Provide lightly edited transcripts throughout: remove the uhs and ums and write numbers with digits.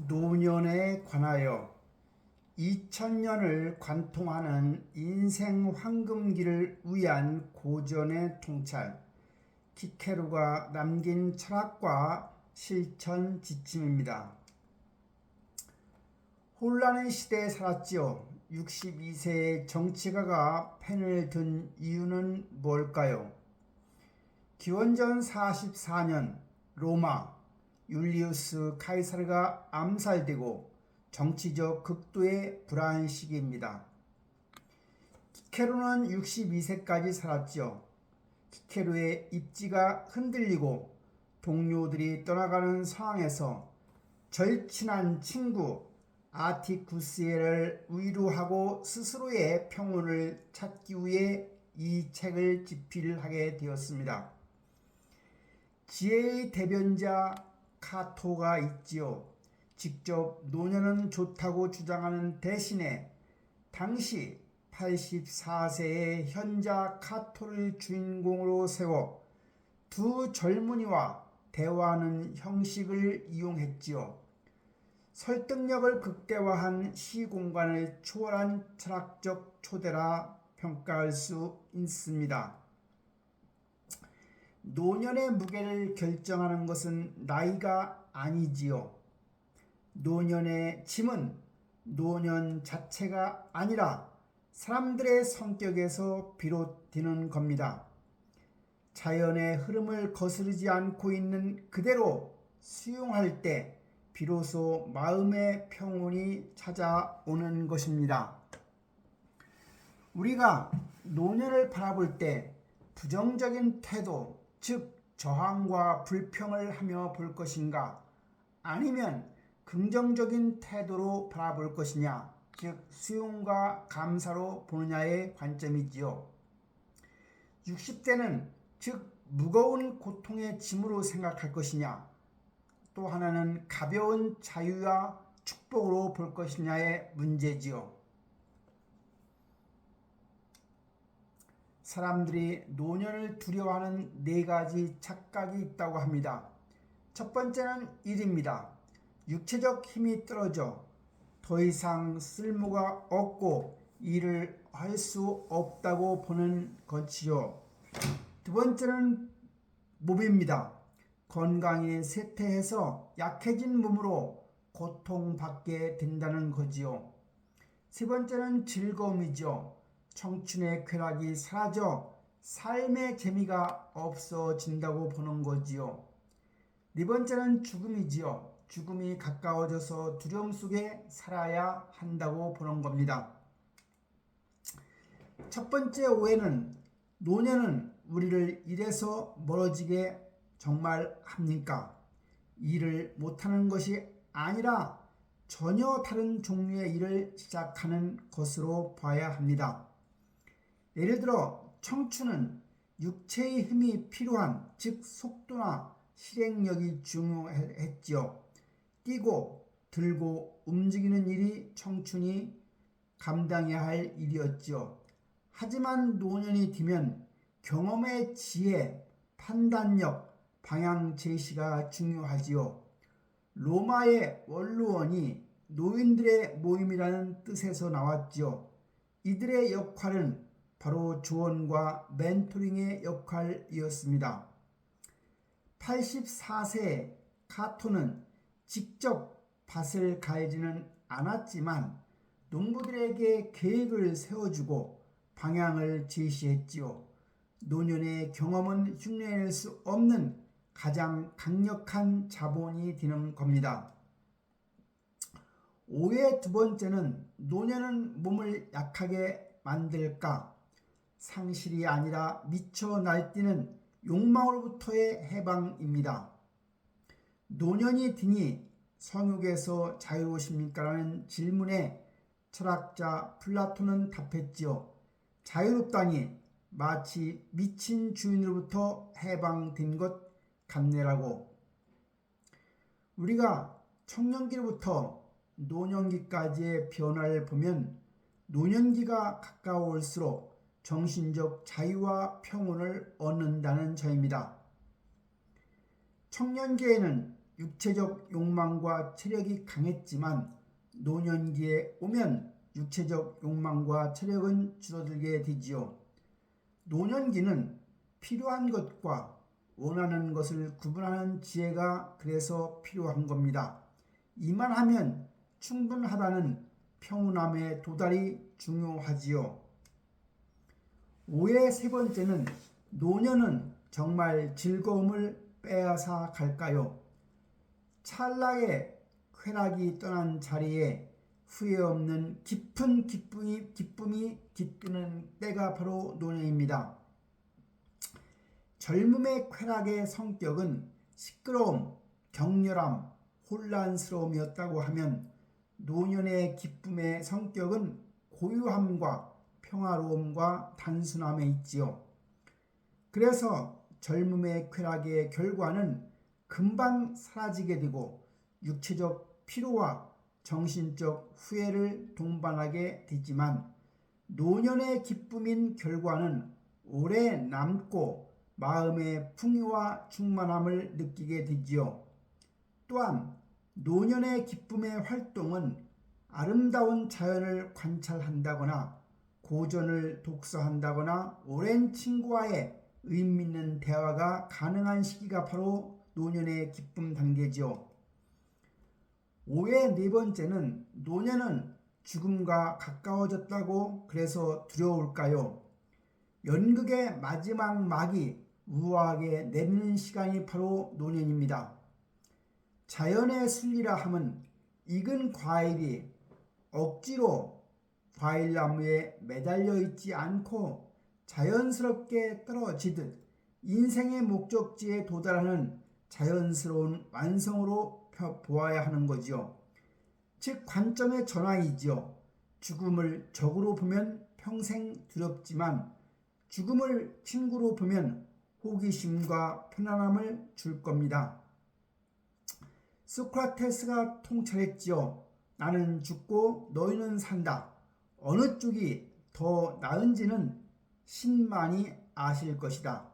노년에 관하여 2000년을 관통하는 인생 황금기를 위한 고전의 통찰, 키케루가 남긴 철학과 실천 지침입니다. 혼란의 시대에 살았지요. 62세의 정치가가 펜을 든 이유는 뭘까요? 기원전 44년 로마 율리우스 카이사르가 암살되고 정치적 극도의 불안 시기입니다. 키케루는 62세까지 살았지요. 키케루의 입지가 흔들리고 동료들이 떠나가는 상황에서 절친한 친구 아티쿠스를 위로하고 스스로의 평온을 찾기 위해 이 책을 집필하게 되었습니다. 지혜의 대변자 카토가 있지요. 직접 노년은 좋다고 주장하는 대신에 당시 84세의 현자 카토를 주인공으로 세워 두 젊은이와 대화하는 형식을 이용했지요. 설득력을 극대화한 시공간을 초월한 철학적 초대라 평가할 수 있습니다. 노년의 무게를 결정하는 것은 나이가 아니지요. 노년의 짐은 노년 자체가 아니라 사람들의 성격에서 비롯되는 겁니다. 자연의 흐름을 거스르지 않고 있는 그대로 수용할 때 비로소 마음의 평온이 찾아오는 것입니다. 우리가 노년을 바라볼 때 부정적인 태도, 즉 저항과 불평을 하며 볼 것인가, 아니면 긍정적인 태도로 바라볼 것이냐, 즉 수용과 감사로 보느냐의 관점이지요. 60대는 즉 무거운 고통의 짐으로 생각할 것이냐, 또 하나는 가벼운 자유와 축복으로 볼 것이냐의 문제지요. 사람들이 노년을 두려워하는 네 가지 착각이 있다고 합니다. 첫 번째는 일입니다. 육체적 힘이 떨어져 더 이상 쓸모가 없고 일을 할 수 없다고 보는 것이요. 두 번째는 몸입니다. 건강이 쇠퇴해서 약해진 몸으로 고통받게 된다는 거지요. 세 번째는 즐거움이죠. 청춘의 쾌락이 사라져 삶의 재미가 없어진다고 보는 거지요. 네 번째는 죽음이지요. 죽음이 가까워져서 두려움 속에 살아야 한다고 보는 겁니다. 첫 번째 오해는 노년은 우리를 일에서 멀어지게 정말 합니까? 일을 못하는 것이 아니라 전혀 다른 종류의 일을 시작하는 것으로 봐야 합니다. 예를 들어 청춘은 육체의 힘이 필요한, 즉 속도나 실행력이 중요했지요. 뛰고 들고 움직이는 일이 청춘이 감당해야 할 일이었지요. 하지만 노년이 되면 경험의 지혜, 판단력, 방향 제시가 중요하지요. 로마의 원로원이 노인들의 모임이라는 뜻에서 나왔지요. 이들의 역할은 바로 조언과 멘토링의 역할이었습니다. 84세 카토는 직접 밭을 갈지는 않았지만 농부들에게 계획을 세워주고 방향을 제시했지요. 노년의 경험은 흉내낼 수 없는 가장 강력한 자본이 되는 겁니다. 오해 두 번째는 노년은 몸을 약하게 만들까? 상실이 아니라 미쳐 날뛰는 욕망으로부터의 해방입니다. 노년이 드니 성욕에서 자유로우십니까? 라는 질문에 철학자 플라톤은 답했지요. 자유롭다니 마치 미친 주인으로부터 해방된 것 같네라고. 우리가 청년기로부터 노년기까지의 변화를 보면 노년기가 가까워올수록 정신적 자유와 평온을 얻는다는 점입니다. 청년기에는 육체적 욕망과 체력이 강했지만 노년기에 오면 육체적 욕망과 체력은 줄어들게 되지요. 노년기는 필요한 것과 원하는 것을 구분하는 지혜가 그래서 필요한 겁니다. 이만하면 충분하다는 평온함에 도달이 중요하지요. 오해 세 번째는 노년은 정말 즐거움을 빼앗아 갈까요? 찰나에 쾌락이 떠난 자리에 후회 없는 깊은 기쁨이 깃드는 때가 바로 노년입니다. 젊음의 쾌락의 성격은 시끄러움, 격렬함, 혼란스러움이었다고 하면 노년의 기쁨의 성격은 고요함과 평화로움과 단순함에 있지요. 그래서 젊음의 쾌락의 결과는 금방 사라지게 되고 육체적 피로와 정신적 후회를 동반하게 되지만 노년의 기쁨인 결과는 오래 남고 마음의 풍요와 충만함을 느끼게 되지요. 또한 노년의 기쁨의 활동은 아름다운 자연을 관찰한다거나 고전을 독서한다거나 오랜 친구와의 의미 있는 대화가 가능한 시기가 바로 노년의 기쁨 단계죠. 오해 네 번째는 노년은 죽음과 가까워졌다고 그래서 두려울까요? 연극의 마지막 막이 우아하게 내리는 시간이 바로 노년입니다. 자연의 순리라 함은 익은 과일이 억지로 과일나무에 매달려 있지 않고 자연스럽게 떨어지듯 인생의 목적지에 도달하는 자연스러운 완성으로 보아야 하는 거지요. 즉 관점의 전환이지요. 죽음을 적으로 보면 평생 두렵지만 죽음을 친구로 보면 호기심과 편안함을 줄 겁니다. 소크라테스가 통찰했지요. 나는 죽고 너희는 산다. 어느 쪽이 더 나은지는 신만이 아실 것이다.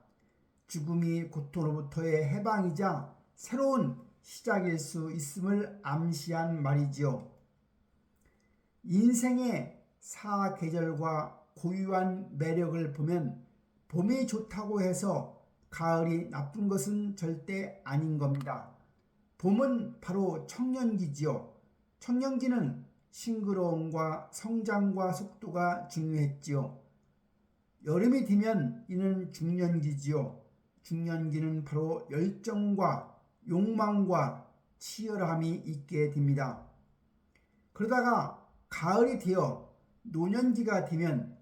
죽음이 고통으로부터의 해방이자 새로운 시작일 수 있음을 암시한 말이지요. 인생의 사계절과 고유한 매력을 보면 봄이 좋다고 해서 가을이 나쁜 것은 절대 아닌 겁니다. 봄은 바로 청년기지요. 청년기는 싱그러움과 성장과 속도가 중요했지요. 여름이 되면 이는 중년기지요. 중년기는 바로 열정과 욕망과 치열함이 있게 됩니다. 그러다가 가을이 되어 노년기가 되면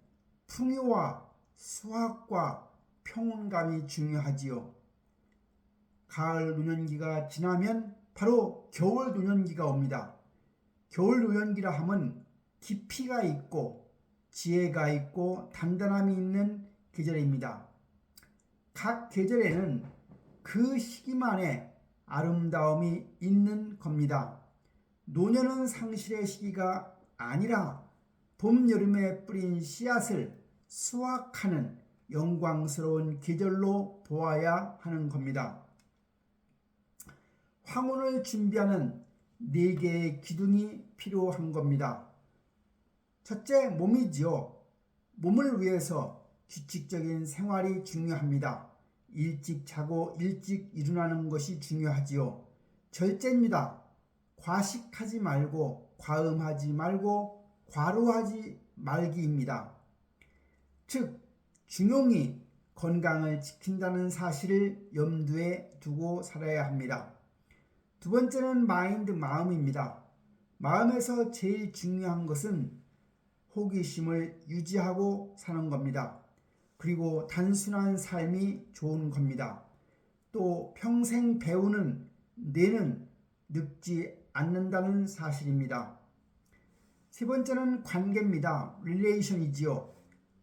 풍요와 수확과 평온감이 중요하지요. 가을 노년기가 지나면 바로 겨울 노년기가 옵니다. 겨울 노년기라 함은 깊이가 있고 지혜가 있고 단단함이 있는 계절입니다. 각 계절에는 그 시기만의 아름다움이 있는 겁니다. 노년은 상실의 시기가 아니라 봄, 여름에 뿌린 씨앗을 수확하는 영광스러운 계절로 보아야 하는 겁니다. 황혼을 준비하는 4개의 기둥이 필요한 겁니다. 첫째, 몸이지요. 몸을 위해서 규칙적인 생활이 중요합니다. 일찍 자고 일찍 일어나는 것이 중요하지요. 절제입니다. 과식하지 말고 과음하지 말고 과로하지 말기입니다. 즉 중용이 건강을 지킨다는 사실을 염두에 두고 살아야 합니다. 두 번째는 마음입니다. 마음에서 제일 중요한 것은 호기심을 유지하고 사는 겁니다. 그리고 단순한 삶이 좋은 겁니다. 또 평생 배우는 뇌는 늙지 않는다는 사실입니다. 세 번째는 관계입니다. 릴레이션이지요.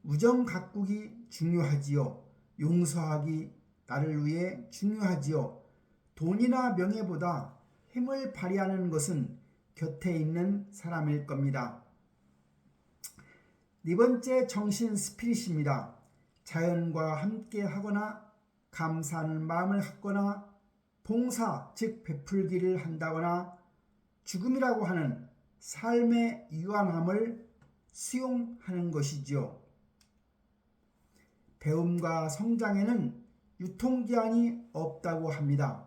우정 가꾸기 중요하지요. 용서하기 나를 위해 중요하지요. 돈이나 명예보다 힘을 발휘하는 것은 곁에 있는 사람일 겁니다. 네 번째 정신 스피릿입니다. 자연과 함께 하거나 감사하는 마음을 갖거나 봉사 즉 베풀기를 한다거나 죽음이라고 하는 삶의 유한함을 수용하는 것이지요. 배움과 성장에는 유통기한이 없다고 합니다.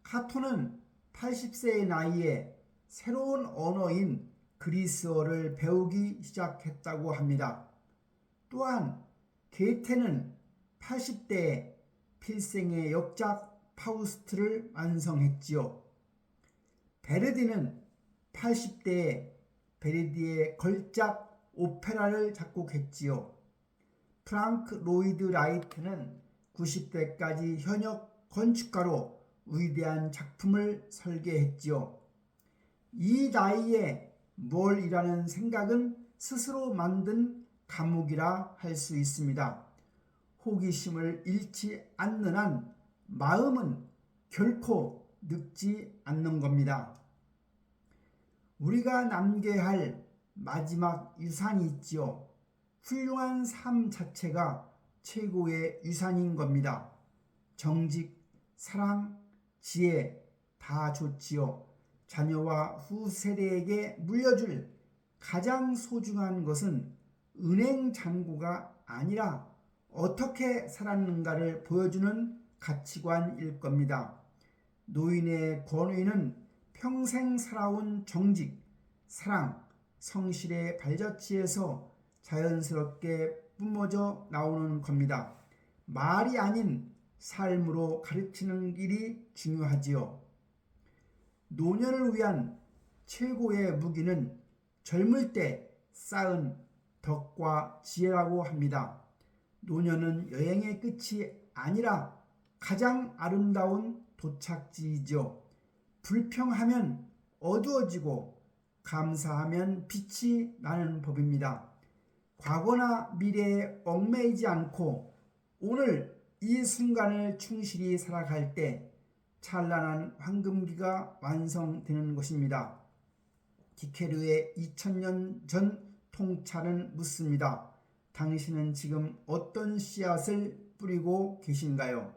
카토는 80세의 나이에 새로운 언어인 그리스어를 배우기 시작했다고 합니다. 또한 게테는 80대에 필생의 역작 파우스트를 완성했지요. 베르디는 80대에 베르디의 걸작 오페라를 작곡했지요. 프랑크 로이드 라이트는 90대까지 현역 건축가로 위대한 작품을 설계했지요. 이 나이에 뭘 이라는 생각은 스스로 만든 감옥이라 할 수 있습니다. 호기심을 잃지 않는 한 마음은 결코 늙지 않는 겁니다. 우리가 남겨야 할 마지막 유산이 있지요. 훌륭한 삶 자체가 최고의 유산인 겁니다. 정직, 사랑, 지혜 다 좋지요. 자녀와 후세대에게 물려줄 가장 소중한 것은 은행 잔고가 아니라 어떻게 살았는가를 보여주는 가치관일 겁니다. 노인의 권위는 평생 살아온 정직, 사랑, 성실의 발자취에서 자연스럽게 뿜어져 나오는 겁니다. 말이 아닌 삶으로 가르치는 일이 중요하지요. 노년을 위한 최고의 무기는 젊을 때 쌓은 덕과 지혜라고 합니다. 노년은 여행의 끝이 아니라 가장 아름다운 도착지이죠. 불평하면 어두워지고 감사하면 빛이 나는 법입니다. 과거나 미래에 얽매이지 않고 오늘 이 순간을 충실히 살아갈 때 찬란한 황금기가 완성되는 것입니다. 기케르의 2000년 전 통찰은 묻습니다. 당신은 지금 어떤 씨앗을 뿌리고 계신가요?